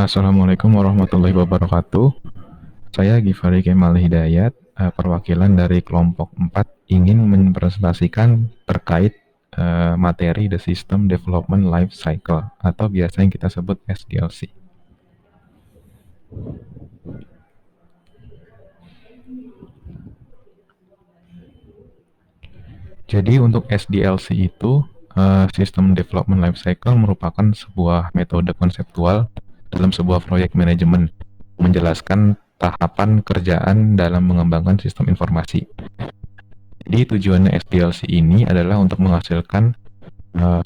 Assalamualaikum warahmatullahi wabarakatuh. Saya Givari Kemal Hidayat, perwakilan dari kelompok 4 ingin mempresentasikan terkait materi The System Development Life Cycle atau biasa yang kita sebut SDLC. Jadi untuk SDLC itu System Development Life Cycle merupakan sebuah metode konseptual dalam sebuah proyek manajemen menjelaskan tahapan kerjaan dalam mengembangkan sistem informasi. Jadi tujuannya SDLC ini adalah untuk menghasilkan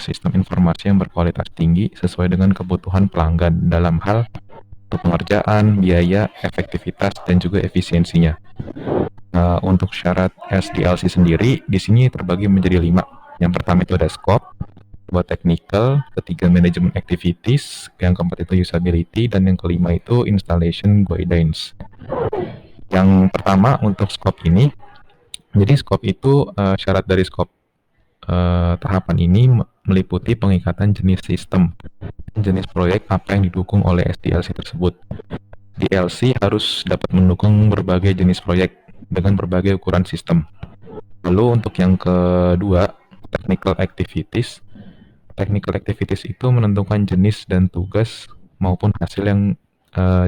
sistem informasi yang berkualitas tinggi sesuai dengan kebutuhan pelanggan dalam hal pengerjaan, biaya, efektivitas, dan juga efisiensinya. Untuk syarat SDLC sendiri di sini terbagi menjadi 5. Yang pertama itu ada scope, kedua technical, ketiga management activities, yang keempat itu usability, dan yang kelima itu installation guidance. Yang pertama untuk scope ini, jadi scope itu syarat dari scope tahapan ini meliputi pengikatan jenis sistem, jenis proyek apa yang didukung oleh SDLC tersebut. DLC harus dapat mendukung berbagai jenis proyek dengan berbagai ukuran sistem. Lalu untuk yang kedua, technical activities. Technical activities itu menentukan jenis dan tugas maupun hasil yang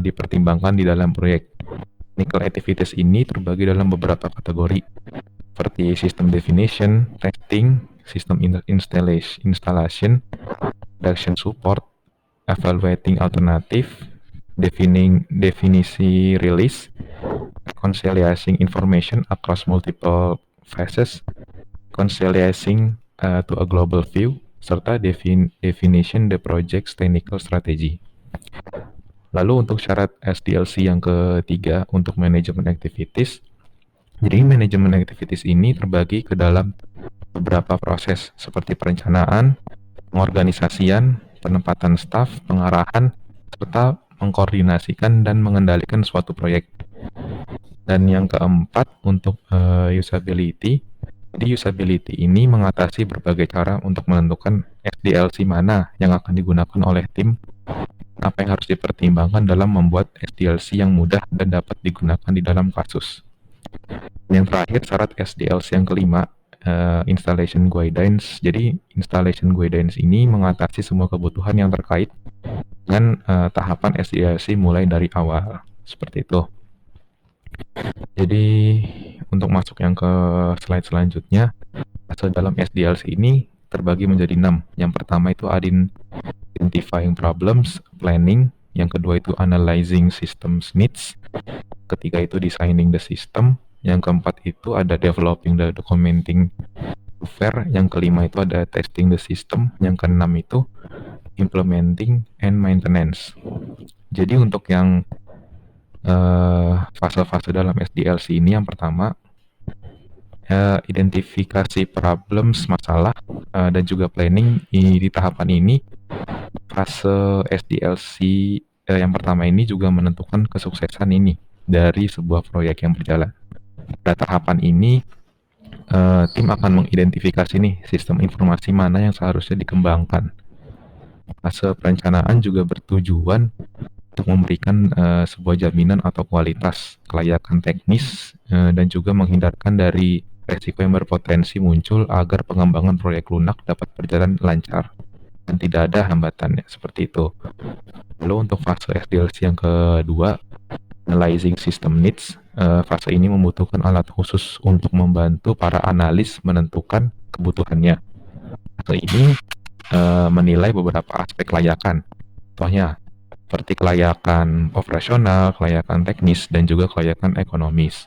dipertimbangkan di dalam proyek. Technical activities ini terbagi dalam beberapa kategori, seperti system definition, testing, system installation, production support, evaluating alternative, definisi release, reconciliating information across multiple phases, reconciliating to a global view, serta definition the project's technical strategy. Lalu untuk syarat SDLC yang ketiga untuk management activities, jadi manajemen activities ini terbagi ke dalam beberapa proses seperti perencanaan, pengorganisasian, penempatan staf, pengarahan, serta mengkoordinasikan dan mengendalikan suatu proyek. Dan yang keempat untuk usability. Jadi usability ini mengatasi berbagai cara untuk menentukan SDLC mana yang akan digunakan oleh tim, apa yang harus dipertimbangkan dalam membuat SDLC yang mudah dan dapat digunakan di dalam kasus. Yang terakhir syarat SDLC yang kelima, installation guidance. Jadi installation guidance ini mengatasi semua kebutuhan yang terkait dengan tahapan SDLC mulai dari awal, seperti itu. Jadi untuk masuk yang ke slide selanjutnya, fase dalam SDLC ini terbagi menjadi 6. Yang pertama itu identifying problems, planning. Yang kedua itu analyzing systems needs. Ketiga itu designing the system. Yang keempat itu ada developing the documenting software. Yang kelima itu ada testing the system. Yang keenam itu implementing and maintenance. Jadi untuk yang fase-fase dalam SDLC ini, yang pertama identifikasi problems, masalah, dan juga planning. Di tahapan ini fase SDLC yang pertama ini juga menentukan kesuksesan ini dari sebuah proyek yang berjalan. Pada tahapan ini tim akan mengidentifikasi nih sistem informasi mana yang seharusnya dikembangkan. Fase perencanaan juga bertujuan untuk memberikan sebuah jaminan atau kualitas, kelayakan teknis, dan juga menghindarkan dari resiko yang berpotensi muncul agar pengembangan proyek lunak dapat berjalan lancar dan tidak ada hambatannya, seperti itu. Lalu untuk fase SDLC yang kedua, analyzing system needs. Fase ini membutuhkan alat khusus untuk membantu para analis menentukan kebutuhannya. Fase ini menilai beberapa aspek kelayakan. Contohnya seperti kelayakan operasional, kelayakan teknis, dan juga kelayakan ekonomis.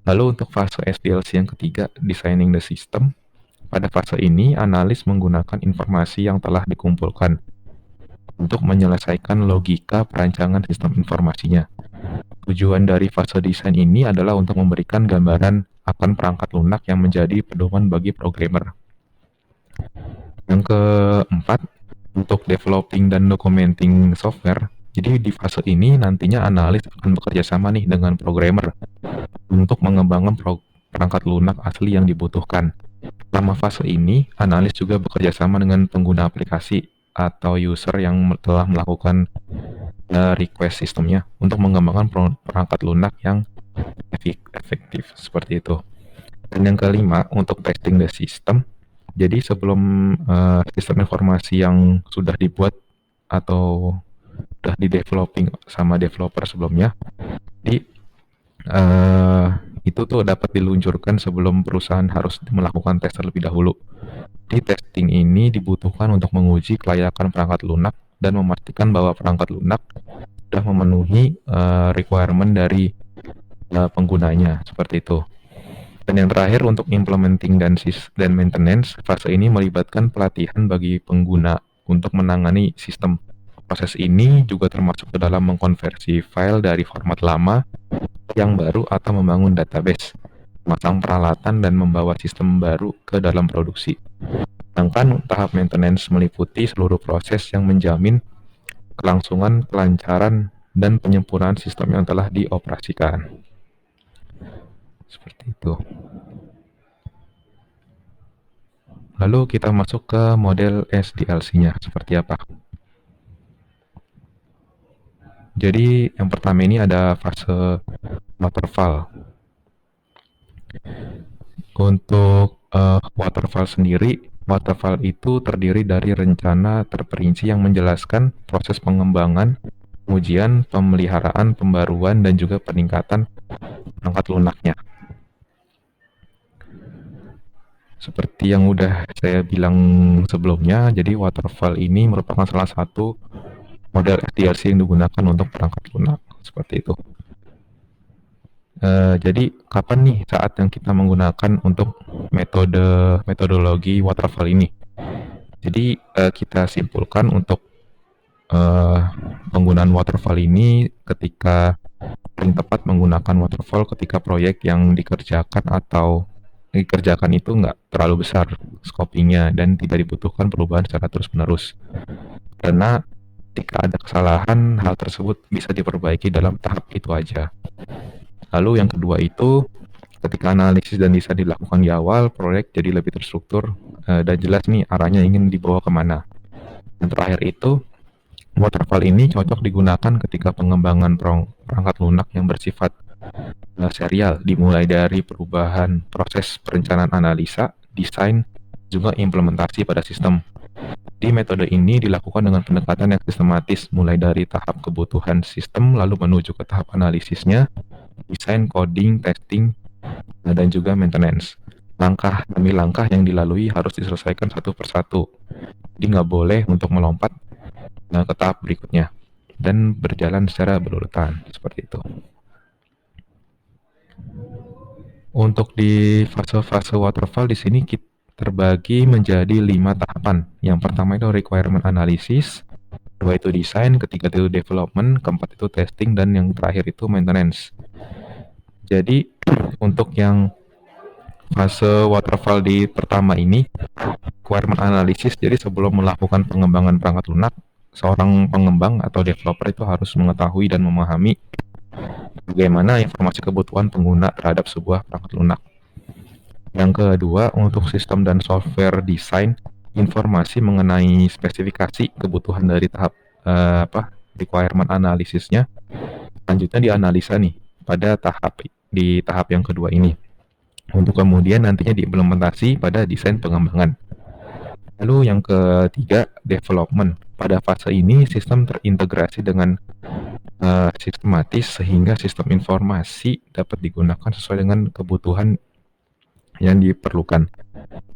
Lalu untuk fase SDLC yang ketiga, designing the system. Pada fase ini, analis menggunakan informasi yang telah dikumpulkan untuk menyelesaikan logika perancangan sistem informasinya. Tujuan dari fase desain ini adalah untuk memberikan gambaran akan perangkat lunak yang menjadi pedoman bagi programmer. Yang keempat, untuk developing dan documenting software. Jadi di fase ini nantinya analis akan bekerja sama nih dengan programmer untuk mengembangkan perangkat lunak asli yang dibutuhkan. Selama fase ini, analis juga bekerja sama dengan pengguna aplikasi atau user yang telah melakukan request sistemnya untuk mengembangkan perangkat lunak yang efektif seperti itu. Dan yang kelima, untuk testing the system. Jadi sebelum sistem informasi yang sudah dibuat atau sudah di developing sama developer sebelumnya, jadi itu tuh dapat diluncurkan sebelum perusahaan harus melakukan tes terlebih dahulu. Di testing ini dibutuhkan untuk menguji kelayakan perangkat lunak dan memastikan bahwa perangkat lunak sudah memenuhi requirement dari penggunanya, seperti itu. Dan yang terakhir, untuk implementing dan maintenance, fase ini melibatkan pelatihan bagi pengguna untuk menangani sistem. Proses ini juga termasuk ke dalam mengkonversi file dari format lama yang baru atau membangun database, memasang peralatan, dan membawa sistem baru ke dalam produksi. Sedangkan tahap maintenance meliputi seluruh proses yang menjamin kelangsungan, kelancaran, dan penyempurnaan sistem yang telah dioperasikan. Seperti itu. Lalu kita masuk ke model SDLC-nya, seperti apa. Jadi yang pertama ini ada fase waterfall. Untuk waterfall sendiri, waterfall itu terdiri dari rencana terperinci yang menjelaskan proses pengembangan, pengujian, pemeliharaan, pembaruan, dan juga peningkatan perangkat lunaknya. Seperti yang udah saya bilang sebelumnya, jadi waterfall ini merupakan salah satu model SDLC yang digunakan untuk perangkat lunak, seperti itu. Jadi kapan nih saat yang kita menggunakan untuk metodologi waterfall ini? Jadi kita simpulkan untuk penggunaan waterfall ini ketika paling tepat menggunakan waterfall ketika proyek yang dikerjakan itu nggak terlalu besar scopingnya dan tidak dibutuhkan perubahan secara terus-menerus. Karena ketika ada kesalahan, hal tersebut bisa diperbaiki dalam tahap itu aja. Lalu yang kedua itu, ketika analisis dan desain dilakukan di awal, proyek jadi lebih terstruktur dan jelas nih arahnya ingin dibawa kemana. Dan terakhir itu, waterfall ini cocok digunakan ketika pengembangan perangkat lunak yang bersifat serial, dimulai dari perubahan proses perencanaan analisa, desain, juga implementasi pada sistem. Di metode ini dilakukan dengan pendekatan yang sistematis, mulai dari tahap kebutuhan sistem, lalu menuju ke tahap analisisnya, desain, coding, testing, dan juga maintenance. Langkah demi langkah yang dilalui harus diselesaikan satu persatu. Jadi nggak boleh untuk melompat ke tahap berikutnya dan berjalan secara berurutan, seperti itu. Untuk di fase-fase waterfall di sini kita terbagi menjadi 5 tahapan. Yang pertama itu requirement analysis, kedua itu desain, ketiga itu development, keempat itu testing, dan yang terakhir itu maintenance. Jadi untuk yang fase waterfall di pertama ini, requirement analysis, jadi sebelum melakukan pengembangan perangkat lunak, seorang pengembang atau developer itu harus mengetahui dan memahami bagaimana informasi kebutuhan pengguna terhadap sebuah perangkat lunak. Yang kedua, untuk sistem dan software design, informasi mengenai spesifikasi kebutuhan dari tahap requirement analisisnya, selanjutnya dianalisa nih pada di tahap yang kedua ini, untuk kemudian nantinya diimplementasi pada desain pengembangan. Lalu yang ketiga, development. Pada fase ini, sistem terintegrasi dengan sistematis sehingga sistem informasi dapat digunakan sesuai dengan kebutuhan yang diperlukan.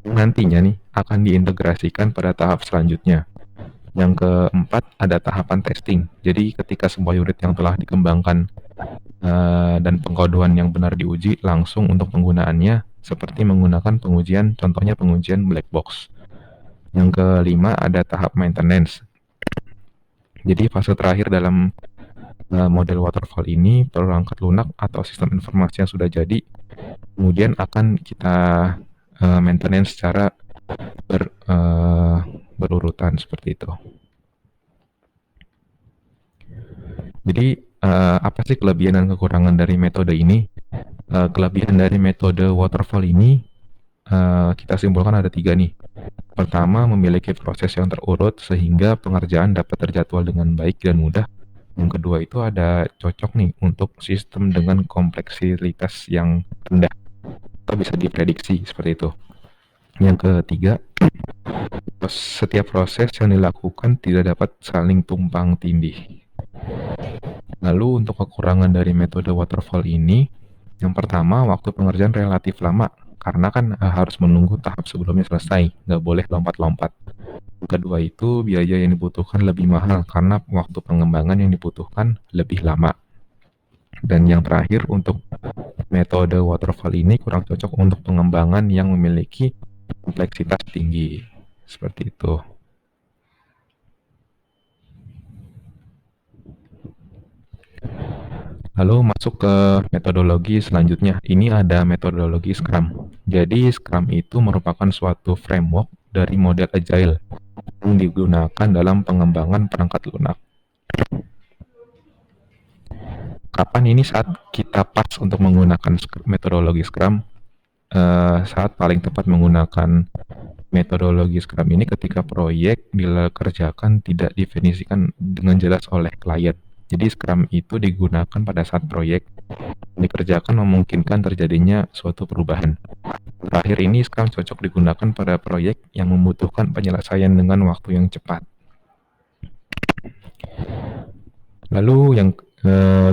Nantinya nih akan diintegrasikan pada tahap selanjutnya. Yang keempat, ada tahapan testing. Jadi ketika sebuah unit yang telah dikembangkan dan pengkodoan yang benar diuji langsung untuk penggunaannya, seperti menggunakan pengujian, contohnya pengujian black box. Yang kelima, ada tahap maintenance. Jadi fase terakhir dalam model waterfall ini, perangkat lunak atau sistem informasi yang sudah jadi, kemudian akan kita maintenance secara berurutan, seperti itu. Jadi apa sih kelebihan dan kekurangan dari metode ini? Kelebihan dari metode waterfall ini kita simpulkan ada 3 nih. Pertama, memiliki proses yang terurut sehingga pengerjaan dapat terjadwal dengan baik dan mudah. Yang kedua itu ada cocok nih untuk sistem dengan kompleksitas yang rendah atau bisa diprediksi seperti itu. Yang ketiga, setiap proses yang dilakukan tidak dapat saling tumpang tindih. Lalu untuk kekurangan dari metode waterfall ini, yang pertama waktu pengerjaan relatif lama karena kan harus menunggu tahap sebelumnya selesai, nggak boleh lompat-lompat. Kedua itu biaya yang dibutuhkan lebih mahal karena waktu pengembangan yang dibutuhkan lebih lama. Dan yang terakhir untuk metode waterfall ini kurang cocok untuk pengembangan yang memiliki kompleksitas tinggi. Seperti itu. Lalu masuk ke metodologi selanjutnya. Ini ada metodologi Scrum. Jadi Scrum itu merupakan suatu framework dari model Agile yang digunakan dalam pengembangan perangkat lunak. Kapan ini saat kita pas untuk menggunakan metodologi Scrum? Saat paling tepat menggunakan metodologi Scrum ini ketika proyek dikerjakan tidak definisikan dengan jelas oleh klien. Jadi Scrum itu digunakan pada saat proyek dikerjakan memungkinkan terjadinya suatu perubahan. Terakhir ini Scrum cocok digunakan pada proyek yang membutuhkan penyelesaian dengan waktu yang cepat. Lalu yang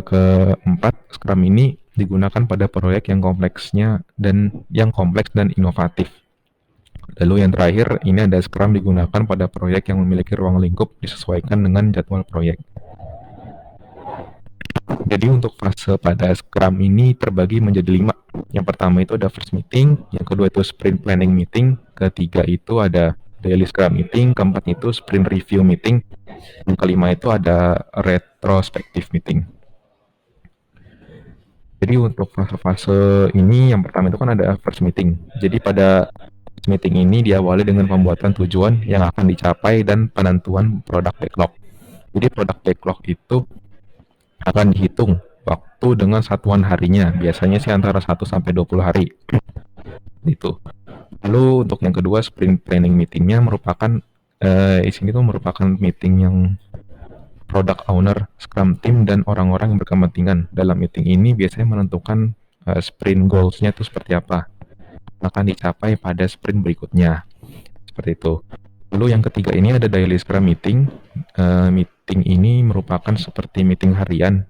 keempat, Scrum ini digunakan pada proyek yang kompleks dan inovatif. Lalu yang terakhir, ini ada Scrum digunakan pada proyek yang memiliki ruang lingkup disesuaikan dengan jadwal proyek. Jadi untuk fase pada Scrum ini terbagi menjadi 5. Yang pertama itu ada first meeting, yang kedua itu sprint planning meeting, ketiga itu ada daily Scrum meeting, keempat itu sprint review meeting, yang kelima itu ada retrospective meeting. Jadi untuk fase-fase ini yang pertama itu kan ada first meeting. Jadi pada first meeting ini diawali dengan pembuatan tujuan yang akan dicapai dan penentuan product backlog. Jadi product backlog itu akan dihitung waktu dengan satuan harinya. Biasanya sih antara 1 sampai 20 hari. Itu. Lalu untuk yang kedua sprint planning meetingnya merupakan sini tuh merupakan meeting yang product owner, scrum team, dan orang-orang yang berkepentingan. Dalam meeting ini biasanya menentukan sprint goals-nya itu seperti apa. Akan dicapai pada sprint berikutnya. Seperti itu. Lalu yang ketiga ini ada daily scrum meeting. Meeting ini merupakan seperti meeting harian.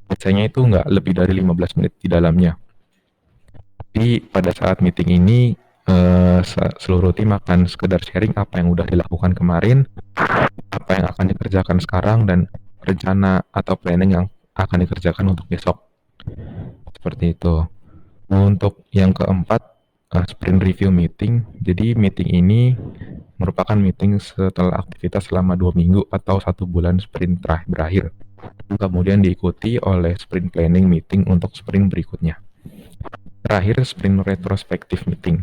Biasanya itu nggak lebih dari 15 menit di dalamnya. Jadi pada saat meeting ini seluruh tim akan sekedar sharing apa yang udah dilakukan kemarin, apa yang akan dikerjakan sekarang, dan rencana atau planning yang akan dikerjakan untuk besok. Seperti itu. Untuk yang keempat, sprint review meeting. Jadi meeting ini merupakan meeting setelah aktivitas selama 2 minggu atau 1 bulan sprint berakhir. Kemudian diikuti oleh sprint planning meeting untuk sprint berikutnya. Terakhir, sprint retrospective meeting.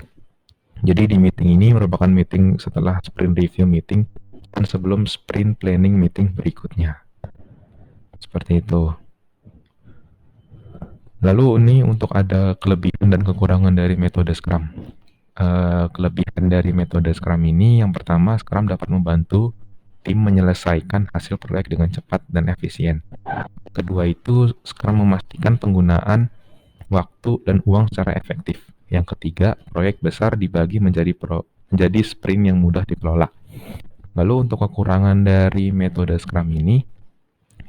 Jadi di meeting ini merupakan meeting setelah sprint review meeting dan sebelum sprint planning meeting berikutnya. Seperti itu. Lalu ini untuk ada kelebihan dan kekurangan dari metode Scrum. Kelebihan dari metode Scrum ini yang pertama, Scrum dapat membantu tim menyelesaikan hasil proyek dengan cepat dan efisien. Kedua itu, Scrum memastikan penggunaan waktu dan uang secara efektif. Yang ketiga, proyek besar dibagi menjadi sprint yang mudah dikelola. Lalu untuk kekurangan dari metode Scrum ini,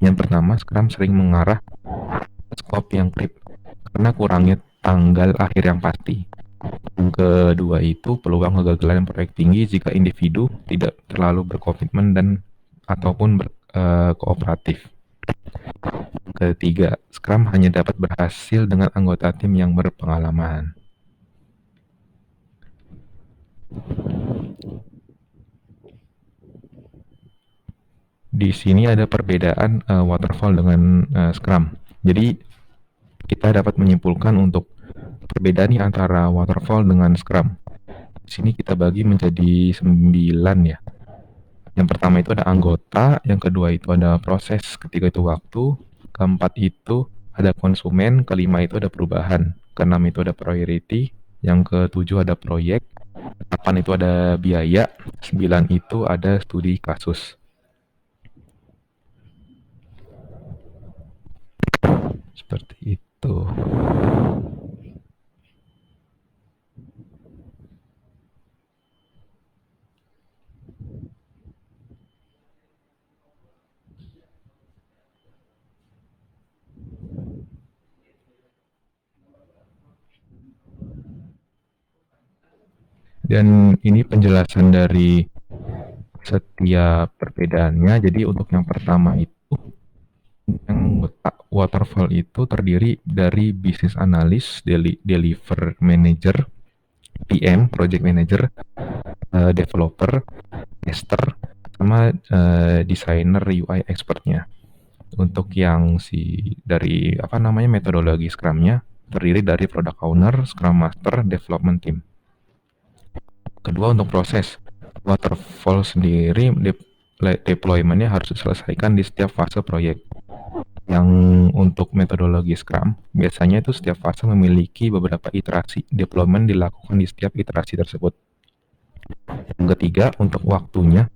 yang pertama, Scrum sering mengarah skop yang karena kurangnya tanggal akhir yang pasti. Yang kedua itu peluang kegagalan proyek tinggi jika individu tidak terlalu berkomitmen dan ataupun kooperatif. Ketiga, Scrum hanya dapat berhasil dengan anggota tim yang berpengalaman. Di sini ada perbedaan waterfall dengan Scrum. Jadi kita dapat menyimpulkan untuk perbedaan antara waterfall dengan Scrum. Di sini kita bagi menjadi 9 ya. Yang pertama itu ada anggota, yang kedua itu ada proses, ketiga itu waktu, keempat itu ada konsumen, kelima itu ada perubahan, keenam itu ada priority, yang ketujuh ada proyek, 8 itu ada biaya, 9 itu ada studi kasus. Seperti itu. Dan ini penjelasan dari setiap perbedaannya. Jadi untuk yang pertama itu, yang waterfall itu terdiri dari business analyst, deliver manager, PM, project manager, developer, tester, sama desainer UI expertnya. Untuk yang dari metodologi Scrum-nya terdiri dari product owner, Scrum Master, development team. Kedua, untuk proses waterfall sendiri, deployment-nya harus diselesaikan di setiap fase proyek. Yang untuk metodologi Scrum, biasanya itu setiap fase memiliki beberapa iterasi. Deployment dilakukan di setiap iterasi tersebut. Yang ketiga, untuk waktunya,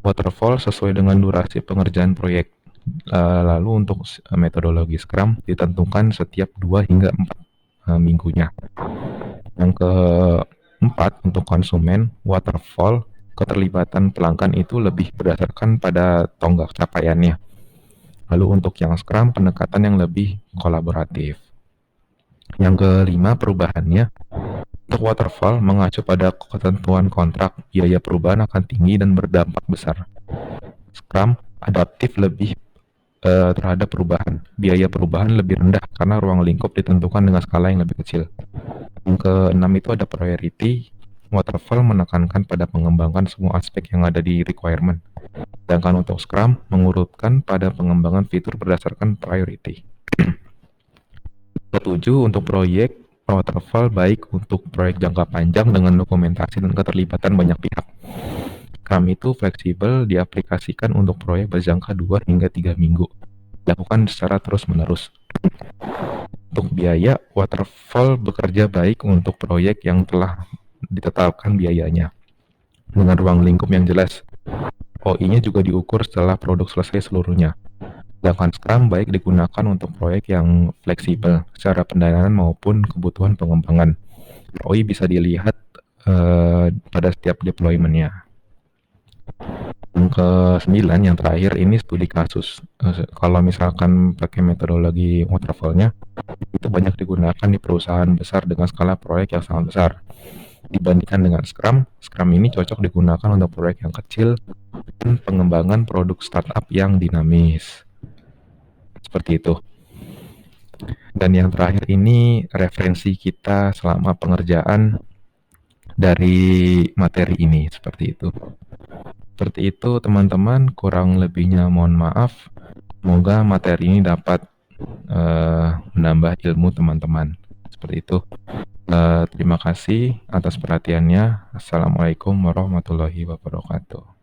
waterfall sesuai dengan durasi pengerjaan proyek. Lalu untuk metodologi Scrum ditentukan setiap 2 hingga 4 minggunya. Yang keempat, untuk konsumen, waterfall keterlibatan pelanggan itu lebih berdasarkan pada tonggak capaiannya. Lalu untuk yang Scrum, pendekatan yang lebih kolaboratif. Yang kelima, perubahannya, untuk waterfall mengacu pada ketentuan kontrak, biaya perubahan akan tinggi dan berdampak besar. Scrum adaptif lebih terhadap perubahan. Biaya perubahan lebih rendah karena ruang lingkup ditentukan dengan skala yang lebih kecil. Yang keenam itu ada priority. Waterfall menekankan pada pengembangan semua aspek yang ada di requirement. Sedangkan untuk Scrum mengurutkan pada pengembangan fitur berdasarkan priority. Ketujuh, untuk proyek waterfall baik untuk proyek jangka panjang dengan dokumentasi dan keterlibatan banyak pihak. Scrum itu fleksibel, diaplikasikan untuk proyek berjangka 2 hingga 3 minggu. Dilakukan secara terus-menerus. Untuk biaya, waterfall bekerja baik untuk proyek yang telah ditetapkan biayanya dengan ruang lingkup yang jelas. OI-nya juga diukur setelah produk selesai seluruhnya. Sedangkan Scrum baik digunakan untuk proyek yang fleksibel secara pendanaan maupun kebutuhan pengembangan. OI bisa dilihat pada setiap deployment-nya. Yang ke-9, yang terakhir, ini studi kasus. Kalau misalkan pakai metodologi waterfall-nya, itu banyak digunakan di perusahaan besar dengan skala proyek yang sangat besar. Dibandingkan dengan Scrum, Scrum ini cocok digunakan untuk proyek yang kecil dan pengembangan produk startup yang dinamis. Seperti itu. Dan yang terakhir ini referensi kita selama pengerjaan dari materi ini, seperti itu. Seperti itu teman-teman, kurang lebihnya mohon maaf. Semoga materi ini dapat menambah ilmu teman-teman. Seperti itu. Terima kasih atas perhatiannya. Assalamualaikum warahmatullahi wabarakatuh.